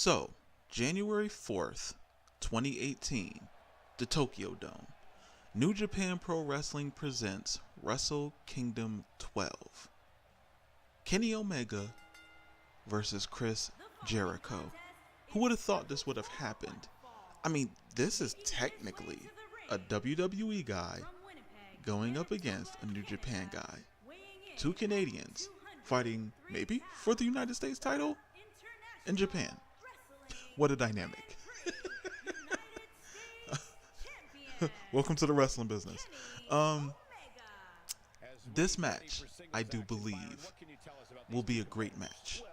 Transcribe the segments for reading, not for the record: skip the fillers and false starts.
So, January 4th, 2018, the Tokyo Dome. New Japan Pro Wrestling presents Wrestle Kingdom 12. Kenny Omega versus Chris Jericho. Who would have thought this would have happened? I mean, this is technically a WWE guy going up against a New Japan guy. Two Canadians fighting maybe for the United States title in Japan. What a dynamic. Welcome to the wrestling business. This match, I do believe, will be a great match.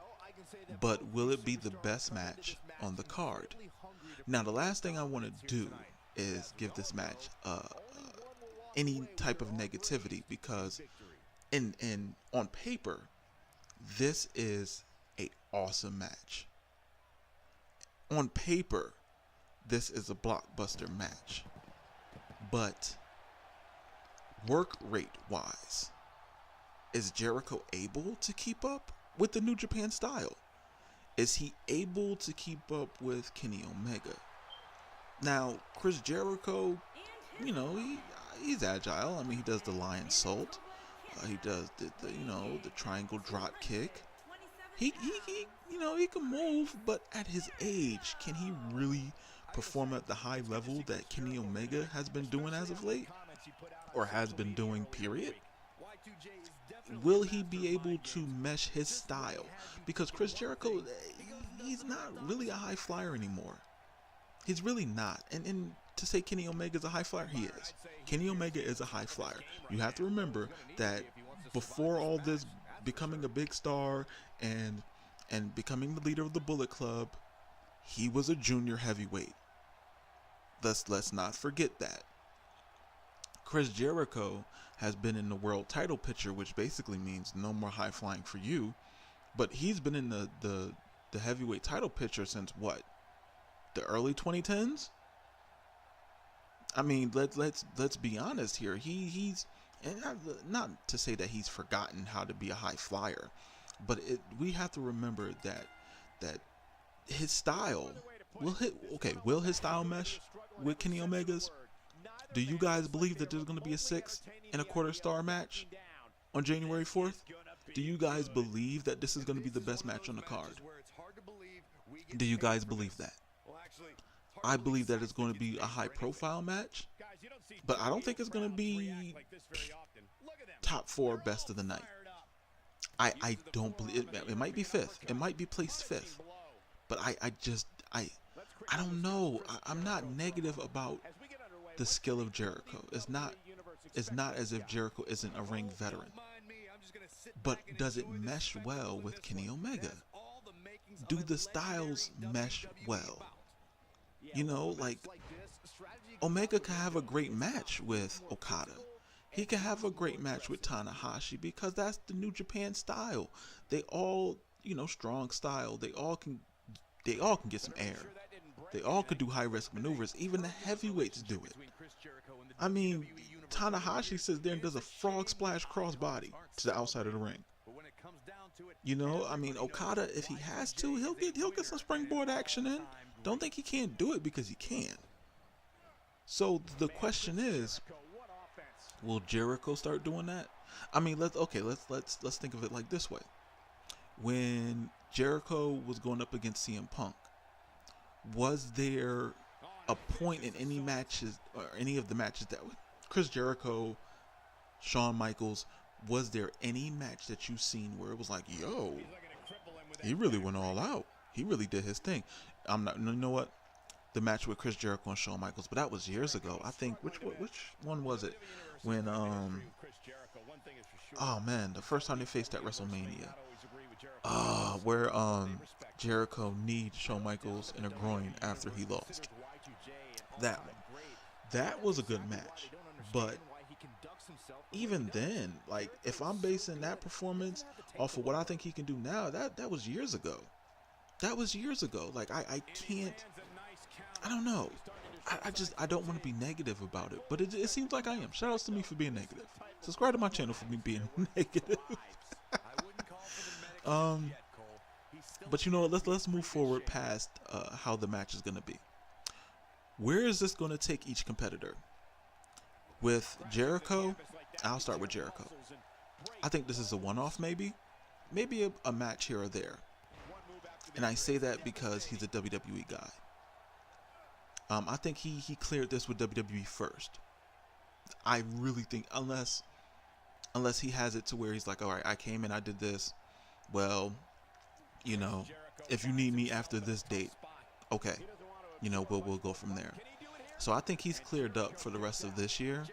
But will it be the best match on the card? Now, the last thing I want to do is give this match any type of negativity, because on paper, this is a awesome match. On paper, this is a blockbuster match. But work rate wise, is Jericho able to keep up with the New Japan style? Is he able to keep up with Kenny Omega? Now, Chris Jericho, he's agile. I mean, he does the lion salt. He does the triangle drop kick. He can move, but at his age, can he really perform at the high level that Kenny Omega has been doing as of late? Or has been doing, period? Will he be able to mesh his style? Because Chris Jericho, he's not really a high flyer anymore. He's really not. And to say Kenny Omega is a high flyer, he is. Kenny Omega is a high flyer. You have to remember that before all this becoming a big star and becoming the leader of the Bullet Club, he was a junior heavyweight. Let's not forget that. Chris Jericho has been in the world title picture, which basically means no more high flying for you. But he's been in the heavyweight title picture since what? The early 2010s? I mean, let's be honest here. He's and not to say that he's forgotten how to be a high flyer, but we have to remember that his style will his style mesh with Kenny Omega's? Do you guys believe that there's going to be a 6.25-star match on January 4th? Do you guys believe that this is going to be the best match on the card? Do you guys believe that? I believe that it's going to be a high-profile match, but I don't think it's going to be top 4 best of the night. I don't believe it. It might be 5th. It might be placed 5th. But I don't know. I'm not negative about the skill of Jericho. It's not as if Jericho isn't a ring veteran. But does it mesh well with Kenny Omega? Do the styles mesh well? Like Omega can have a great match with Okada. He can have a great match with Tanahashi because that's the New Japan style. They all, strong style. They all can get some air. They all could do high risk maneuvers. Even the heavyweights do it. I mean, Tanahashi sits there and does a frog splash crossbody to the outside of the ring. I mean, Okada, if he has to, he'll get some springboard action in. Don't think he can't do it, because he can. So the question is, will Jericho start doing that? I mean, let's think of it like this way. When Jericho was going up against CM Punk, was there a point in any matches or any of the matches that Chris Jericho, Shawn Michaels, was there any match that you've seen where it was like, yo, he really went all out. He really did his thing. You know what? The match with Chris Jericho and Shawn Michaels, but that was years ago. I think which one was it? When the first time they faced at WrestleMania. Where Jericho kneed Shawn Michaels in a groin after he lost. That was a good match. But even then, like, if I'm basing that performance off of what I think he can do now, that was years ago. That was years ago. Like, I don't know. I don't want to be negative about it, but it seems like I am. Shout outs to me for being negative. Subscribe to my channel for me being negative. But you know what? Let's move forward past how the match is going to be. Where is this going to take each competitor? With Jericho, I'll start with Jericho. I think this is a one-off, maybe a match here or there. And I say that because he's a WWE guy. I think he cleared this with WWE first. I really think, unless he has it to where he's like, all right, I came in, I did this. Well, you know, if you need me after this date, okay, you know, we'll go from there. So I think he's cleared up for the rest of this year.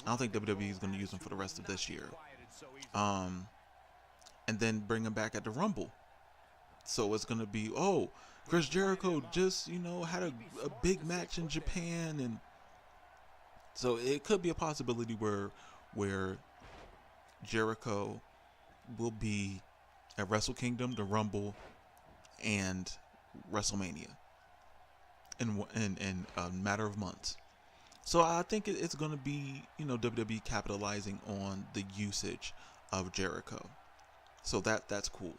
I don't think WWE is going to use him for the rest of this year. And then bring him back at the Rumble. So it's going to be, oh, Chris Jericho just, you know, had a big match in Japan. And so it could be a possibility where Jericho will be at Wrestle Kingdom, the Rumble, and WrestleMania in a matter of months. So I think it's going to be, you know, WWE capitalizing on the usage of Jericho. So that's cool.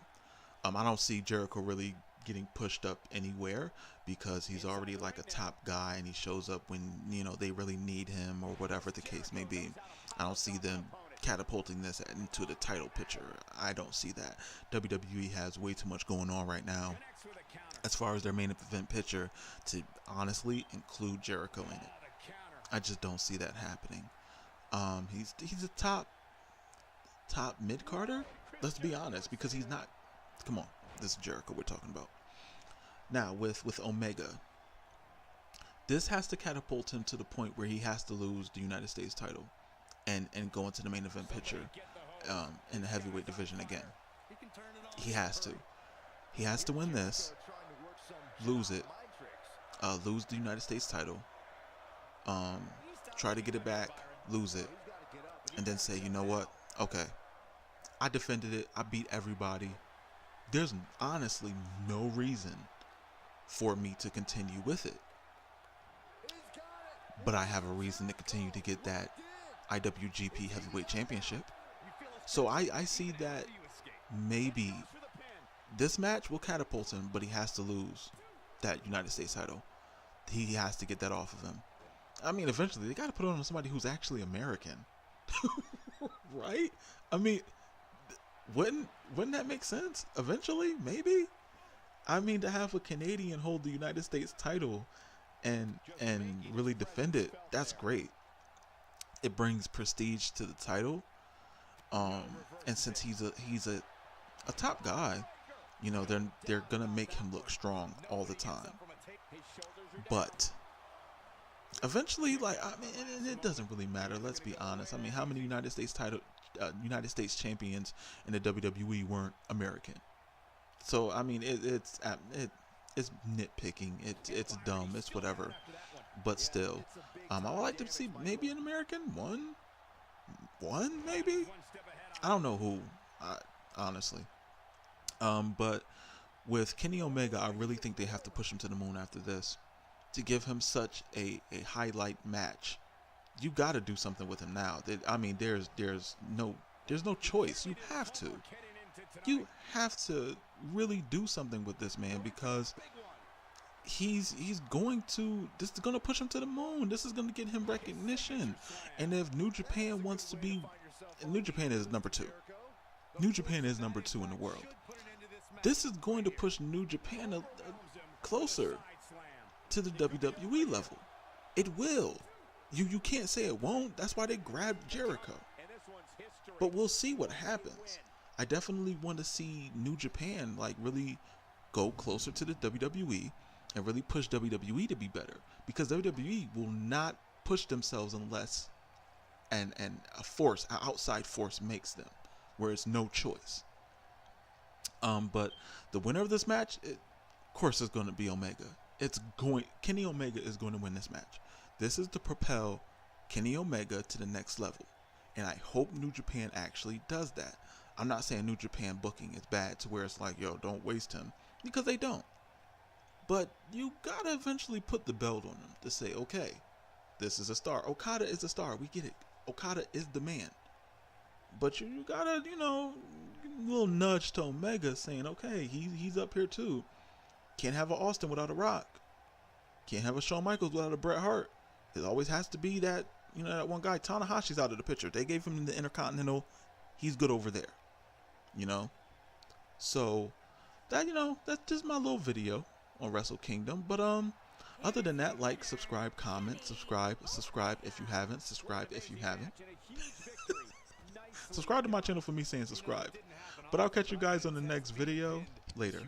I don't see Jericho really getting pushed up anywhere because he's already like a top guy and he shows up when, you know, they really need him or whatever the case may be. I don't see them catapulting this into the title picture. I don't see that. WWE has way too much going on right now as far as their main event picture to honestly include Jericho in it. I just don't see that happening. He's a top mid-carder. Let's be honest, because he's not. Come on, this is Jericho we're talking about. Now with Omega, this has to catapult him to the point where he has to lose the United States title and go into the main event picture in the heavyweight division again. He has to. He has to win this, lose it, lose the United States title, try to get it back, lose it, and then say, you know what? Okay, I defended it. I beat everybody. There's honestly no reason for me to continue with it. But I have a reason to continue to get that IWGP Heavyweight Championship. So I see that maybe this match will catapult him, but he has to lose that United States title. He has to get that off of him. I mean, eventually they got to put it on somebody who's actually American. Right? I mean, wouldn't that make sense? Eventually, maybe? I mean, to have a Canadian hold the United States title and really defend it, that's great. It brings prestige to the title. And since he's a top guy, you know, they're gonna make him look strong all the time. But eventually, like, I mean, it doesn't really matter. Let's be honest. I mean, how many United States champions in the WWE weren't American? So I mean, it's nitpicking. It's dumb. It's whatever. But still, I would like to see maybe an American one maybe. I don't know who, honestly. But with Kenny Omega, I really think they have to push him to the moon after this to give him such a highlight match. You got to do something with him now. I mean, there's no choice. You have to. You have to really do something with this man because he's going to. This is going to push him to the moon. This is going to get him recognition. And if New Japan wants to be, New Japan is number 2. New Japan is number 2 in the world. This is going to push New Japan closer to the WWE level. It will. You can't say it won't. That's why they grabbed Jericho. But we'll see what happens. I definitely want to see New Japan like really go closer to the WWE and really push WWE to be better, because WWE will not push themselves unless an outside force makes them, where it's no choice. But the winner of this match, of course, is going to be Omega. Kenny Omega is going to win this match. This is to propel Kenny Omega to the next level. And I hope New Japan actually does that. I'm not saying New Japan booking is bad to where it's like, yo, don't waste him, because they don't. But you got to eventually put the belt on him to say, okay, this is a star. Okada is a star. We get it. Okada is the man. But you gotta, you know, a little nudge to Omega saying, okay, he's up here too. Can't have an Austin without a Rock. Can't have a Shawn Michaels without a Bret Hart. It always has to be that, you know, that one guy. Tanahashi's out of the picture. They gave him the Intercontinental. He's good over there. You know? So, that, you know, that's just my little video on Wrestle Kingdom. But, other than that, like, subscribe, comment, subscribe if you haven't, subscribe if you haven't. Subscribe to my channel for me saying subscribe. But I'll catch you guys on the next video. Later.